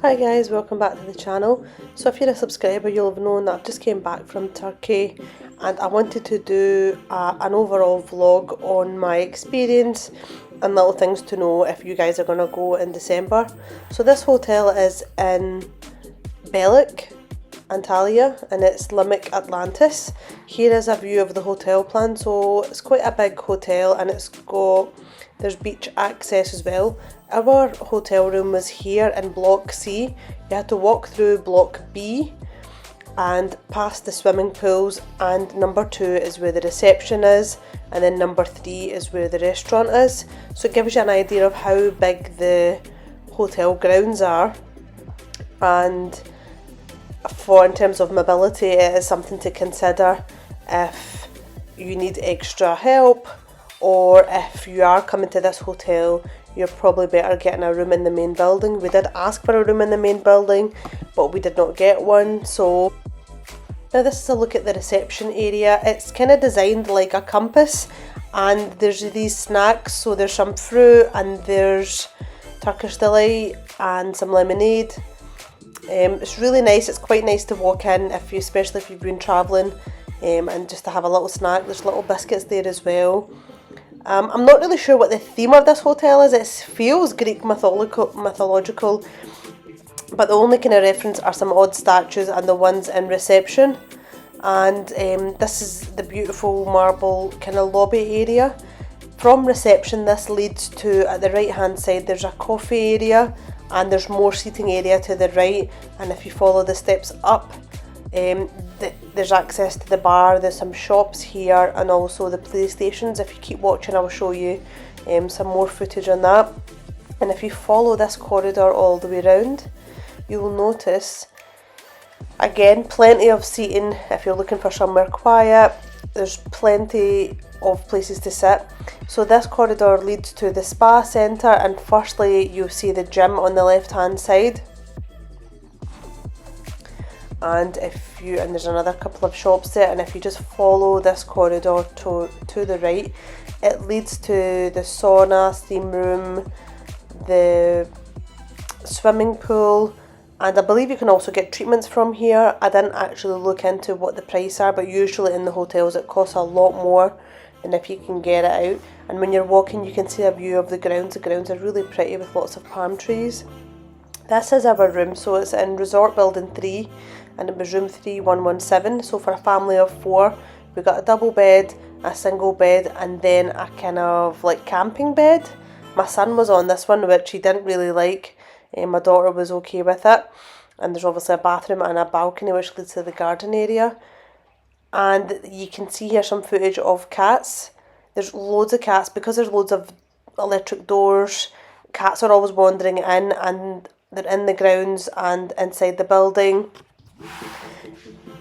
Hi guys, welcome back to the channel. So if you're a subscriber, you'll have known that I've just came back from Turkey and I wanted to do an overall vlog on my experience and little things to know if you guys are going to go in December. So this hotel is in Belek, Antalya, and it's Limak Atlantis. Here is a view of the hotel plan. So it's quite a big hotel and there's beach access as well. Our hotel room was here in block C. You had to walk through block B and past the swimming pools, and number 2 is where the reception is, and then number 3 is where the restaurant is. So it gives you an idea of how big the hotel grounds are, and in terms of mobility, it is something to consider if you need extra help, or if you are coming to this hotel, you're probably better getting a room in the main building. We did ask for a room in the main building, but we did not get one. So now this is a look at the reception area. It's kind of designed like a compass, and there's these snacks. So there's some fruit and there's Turkish delight and some lemonade. It's really nice. It's quite nice to walk in, especially if you've been travelling, and just to have a little snack. There's little biscuits there as well. I'm not really sure what the theme of this hotel is. It feels Greek mythological, but the only kind of reference are some odd statues and the ones in reception. And this is the beautiful marble kind of lobby area. From reception, this leads to, at the right hand side, there's a coffee area and there's more seating area to the right. And if you follow the steps up, there's access to the bar. There's some shops here and also the PlayStations. If you keep watching, I will show you some more footage on that. And if you follow this corridor all the way around, you will notice again plenty of seating. If you're looking for somewhere quiet, there's plenty of places to sit. So this corridor leads to the spa centre, and firstly you'll see the gym on the left hand side. And there's another couple of shops there, and if you just follow this corridor to the right, it leads to the sauna, steam room, the swimming pool, and I believe you can also get treatments from here. I didn't actually look into what the price are, but usually in the hotels it costs a lot more than if you can get it out. And when you're walking, you can see a view of the grounds. The grounds are really pretty with lots of palm trees. This is our room, so it's in Resort Building 3, and it was room 3117. So for a family of 4, we got a double bed, a single bed, and then a kind of like camping bed. My son was on this one, which he didn't really like. My daughter was okay with it. And there's obviously a bathroom and a balcony which leads to the garden area. And you can see here some footage of cats. There's loads of cats because there's loads of electric doors. Cats are always wandering in, and they're in the grounds and inside the building.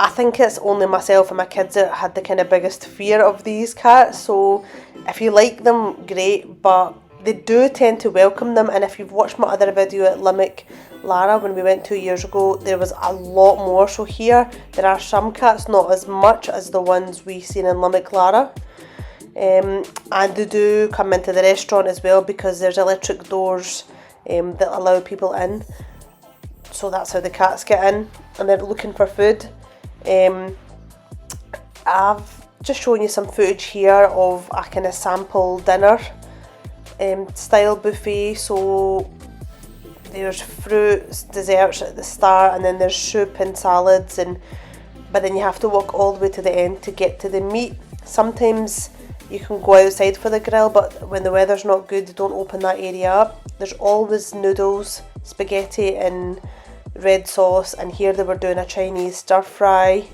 I think it's only myself and my kids that had the kind of biggest fear of these cats. So if you like them, great, but they do tend to welcome them. And if you've watched my other video at Limak Lara when we went 2 years ago, there was a lot more. So here there are some cats, not as much as the ones we seen in Limak Lara. And they do come into the restaurant as well because there's electric doors that allow people in. So that's how the cats get in, and they're looking for food. I've just shown you some footage here of a kind of sample dinner style buffet. So there's fruits, desserts at the start, and then there's soup and salads, but then you have to walk all the way to the end to get to the meat. Sometimes you can go outside for the grill, but when the weather's not good, don't open that area up. There's always noodles, spaghetti and red sauce, and here they were doing a Chinese stir fry.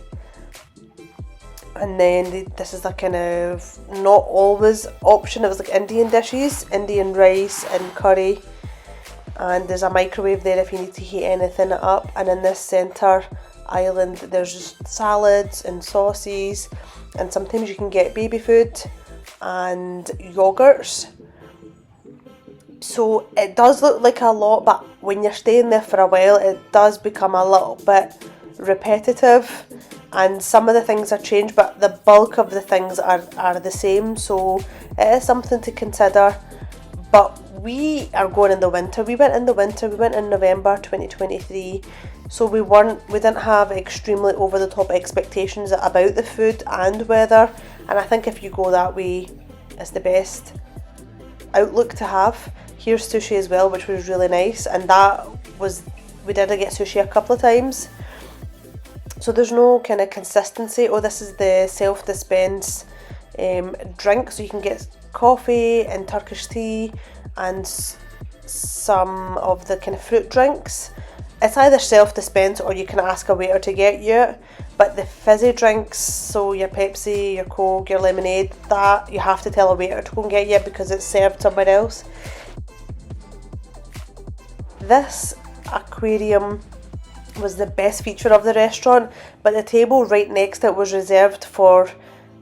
And then this is the kind of not always option. It was like Indian dishes, Indian rice and curry. And there's a microwave there if you need to heat anything up. And in this centre island, there's just salads and sauces, and sometimes you can get baby food and yogurts. So it does look like a lot, but when you're staying there for a while, it does become a little bit repetitive, and some of the things are changed, but the bulk of the things are the same. So it is something to consider, but we are going in the winter. We went in the winter. We went in November 2023. So we didn't have extremely over the top expectations about the food and weather. And I think if you go that way, it's the best outlook to have. Here's sushi as well, which was really nice. And we did get sushi a couple of times. So there's no kind of consistency. Oh, this is the self-dispense drink. So you can get coffee and Turkish tea and some of the kind of fruit drinks. It's either self-dispense or you can ask a waiter to get you it. But the fizzy drinks, so your Pepsi, your Coke, your lemonade, that you have to tell a waiter to go and get you because it's served somewhere else. This aquarium was the best feature of the restaurant, but the table right next to it was reserved for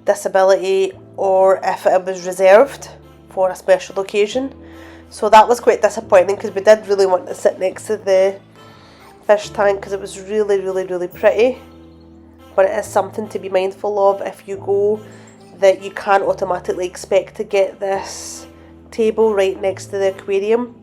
disability or if it was reserved for a special occasion. So that was quite disappointing because we did really want to sit next to the fish tank because it was really, really, really pretty. But it is something to be mindful of if you go, that you can't automatically expect to get this table right next to the aquarium.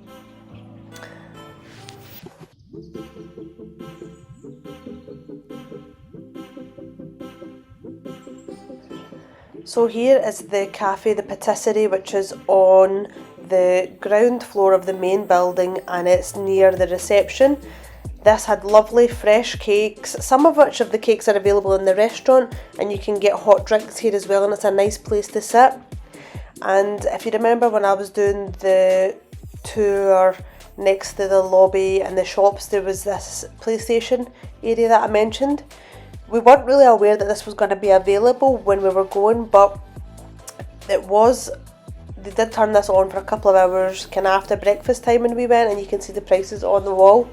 So here is the cafe, the patisserie, which is on the ground floor of the main building and it's near the reception. This had lovely fresh cakes, some of which of the cakes are available in the restaurant, and you can get hot drinks here as well, and it's a nice place to sit. And if you remember when I was doing the tour next to the lobby and the shops, there was this PlayStation area that I mentioned. We weren't really aware that this was going to be available when we were going, but it was. They did turn this on for a couple of hours kind of after breakfast time when we went, and you can see the prices on the wall.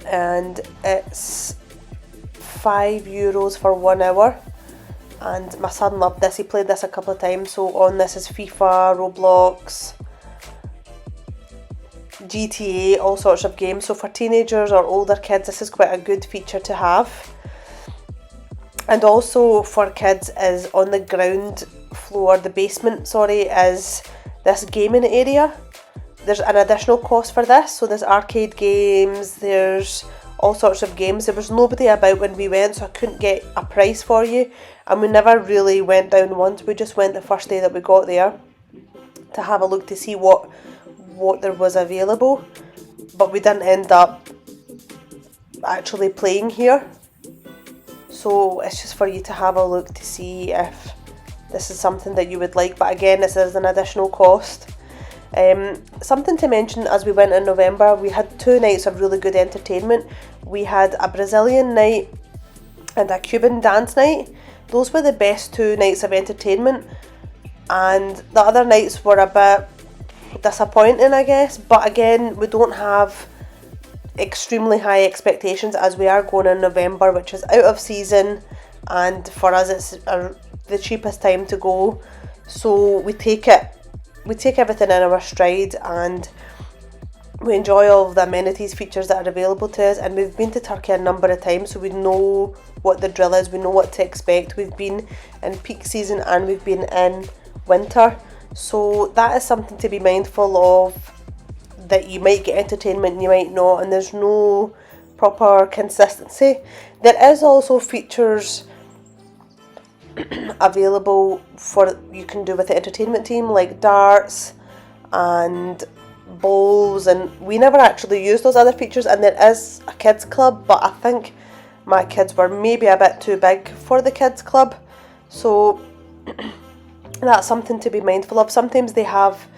And it's €5 for 1 hour, and my son loved this. He played this a couple of times. So on this is FIFA, Roblox, GTA, all sorts of games. So for teenagers or older kids, this is quite a good feature to have. And also for kids is on the ground floor, the basement, is this gaming area. There's an additional cost for this, so there's arcade games, there's all sorts of games. There was nobody about when we went, so I couldn't get a price for you, and we never really went down once. We just went the first day that we got there to have a look to see what there was available, but we didn't end up actually playing here. So it's just for you to have a look to see if this is something that you would like, but again, this is an additional cost. Something to mention, as we went in November, we had 2 nights of really good entertainment. We had a Brazilian night and a Cuban dance night. Those were the best 2 nights of entertainment, and the other nights were a bit disappointing, I guess. But again, we don't have extremely high expectations as we are going in November, which is out of season, and for us it's the cheapest time to go. So we take everything in our stride and we enjoy all of the amenities, features that are available to us. And we've been to Turkey a number of times, so we know what the drill is, we know what to expect. We've been in peak season and we've been in winter, so that is something to be mindful of, that you might get entertainment, you might not, and there's no proper consistency. There is also features available for you can do with the entertainment team, like darts and bowls, and we never actually used those other features. And there is a kids club, but I think my kids were maybe a bit too big for the kids club, so that's something to be mindful of. Sometimes they have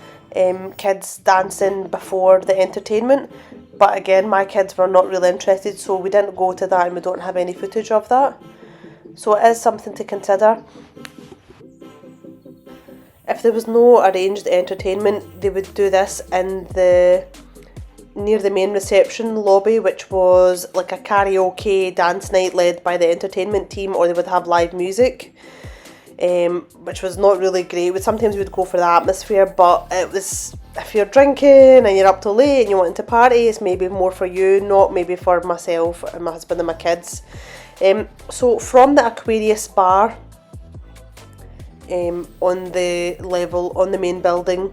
kids dancing before the entertainment, but again, my kids were not really interested, so we didn't go to that and we don't have any footage of that. So it is something to consider. If there was no arranged entertainment, they would do this in near the main reception lobby, which was like a karaoke dance night led by the entertainment team, or they would have live music, which was not really great. Sometimes we'd go for the atmosphere, but it was, if you're drinking and you're up till late and you want to party, it's maybe more for you, not maybe for myself and my husband and my kids. So from the Aquarius bar on the main building,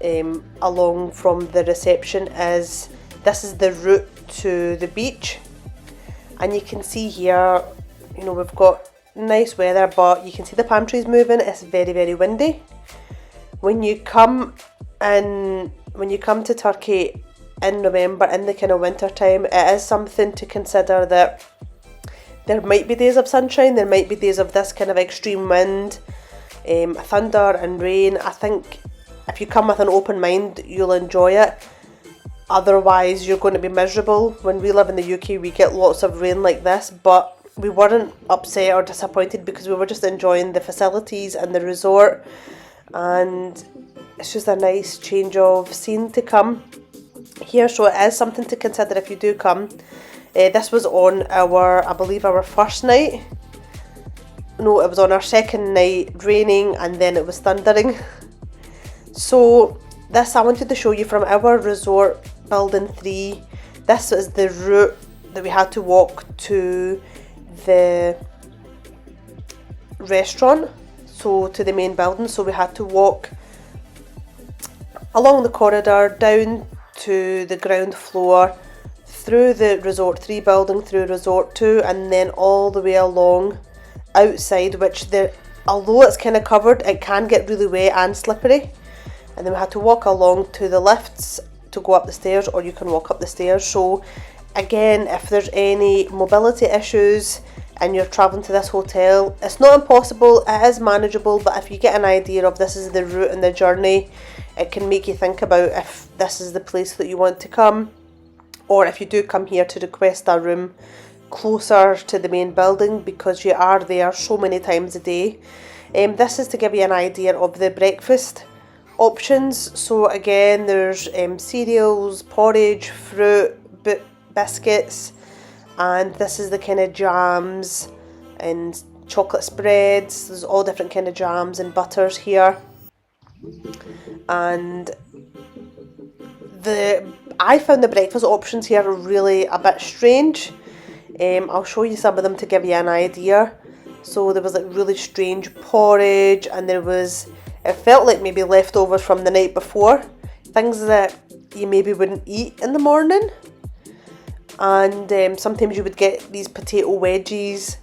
along from the reception is, this is the route to the beach. And you can see here, you know, we've got nice weather, but you can see the palm trees moving. It's very, very windy. When you come to Turkey in November, in the kind of winter time, it is something to consider that there might be days of sunshine, there might be days of this kind of extreme wind, thunder and rain. I think if you come with an open mind, you'll enjoy it. Otherwise, you're going to be miserable. When we live in the UK, we get lots of rain like this, but we weren't upset or disappointed because we were just enjoying the facilities and the resort, and it's just a nice change of scene to come here. So it is something to consider if you do come. This was on I believe our first night. No, it was on our second night, raining, and then it was thundering. So this I wanted to show you from our resort building 3. This is the route that we had to walk to the restaurant, so to the main building. So we had to walk along the corridor down to the ground floor, through the resort 3 building, through resort 2, and then all the way along outside, which although it's kind of covered, it can get really wet and slippery. And then we had to walk along to the lifts to go up the stairs, or you can walk up the stairs. So again, if there's any mobility issues and you're travelling to this hotel, it's not impossible, it is manageable, but if you get an idea of this is the route and the journey, it can make you think about if this is the place that you want to come, or if you do come here to request a room closer to the main building, because you are there so many times a day. This is to give you an idea of the breakfast options. So again, there's cereals, porridge, fruit, biscuits, and this is the kind of jams and chocolate spreads. There's all different kind of jams and butters here. And I found the breakfast options here really a bit strange. I'll show you some of them to give you an idea. So there was like really strange porridge, and it felt like maybe leftovers from the night before, things that you maybe wouldn't eat in the morning. And sometimes you would get these potato wedges.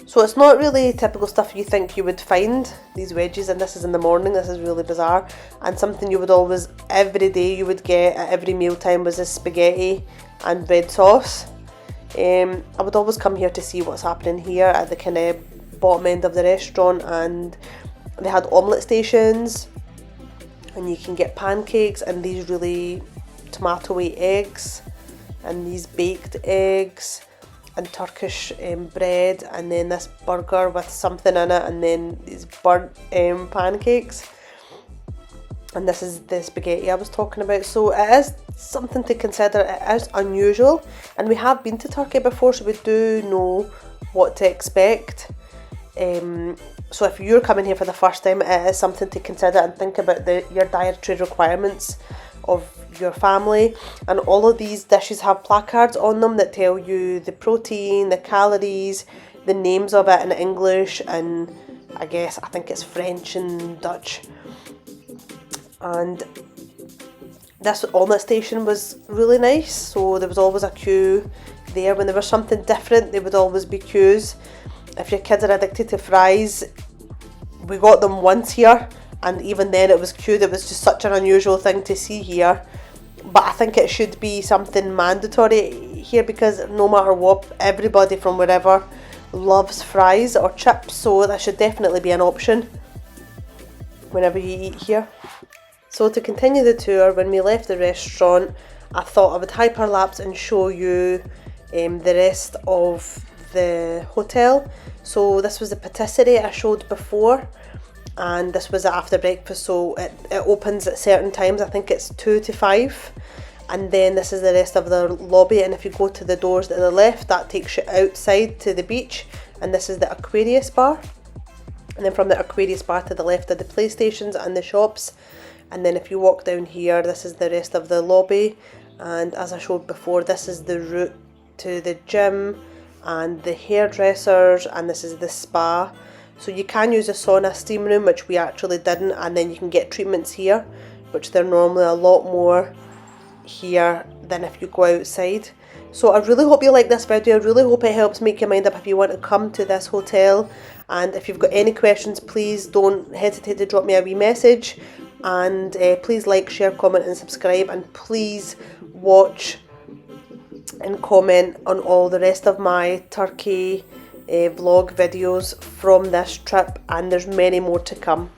So it's not really typical stuff you think you would find, these wedges, and this is in the morning. This is really bizarre. And something you would always, every day you would get at every mealtime, was this spaghetti and red sauce. I would always come here to see what's happening here at the kind of bottom end of the restaurant, and they had omelette stations, and you can get pancakes and these really tomatoey eggs, and these baked eggs, and Turkish bread, and then this burger with something in it, and then these burnt pancakes. And this is the spaghetti I was talking about. So it is something to consider. It is unusual, and we have been to Turkey before, so we do know what to expect. So if you're coming here for the first time, it is something to consider and think about your dietary requirements of your family. And all of these dishes have placards on them that tell you the protein, the calories, the names of it in English, and I think it's French and Dutch. And this omelette station was really nice, so there was always a queue there. When there was something different, there would always be queues. If your kids are addicted to fries, we got them once here, and even then it was queued. It was just such an unusual thing to see here. But I think it should be something mandatory here, because no matter what, everybody from wherever loves fries or chips, so that should definitely be an option whenever you eat here. So to continue the tour, when we left the restaurant, I thought I would hyperlapse and show you the rest of the hotel. So this was the patisserie I showed before, and this was after breakfast, so it opens at certain times. I think it's 2 to 5. And then this is the rest of the lobby, and if you go to the doors to the left, that takes you outside to the beach, and this is the Aquarius bar. And then from the Aquarius bar to the left are the playstations and the shops. And then if you walk down here, this is the rest of the lobby, and as I showed before, this is the route to the gym and the hairdressers, and this is the spa. So you can use a sauna steam room, which we actually didn't, and then you can get treatments here, which they're normally a lot more here than if you go outside. So I really hope you like this video. I really hope it helps make your mind up if you want to come to this hotel. And if you've got any questions, please don't hesitate to drop me a wee message. And please like, share, comment and subscribe. And please watch and comment on all the rest of my Turkey vlog videos from this trip. And there's many more to come.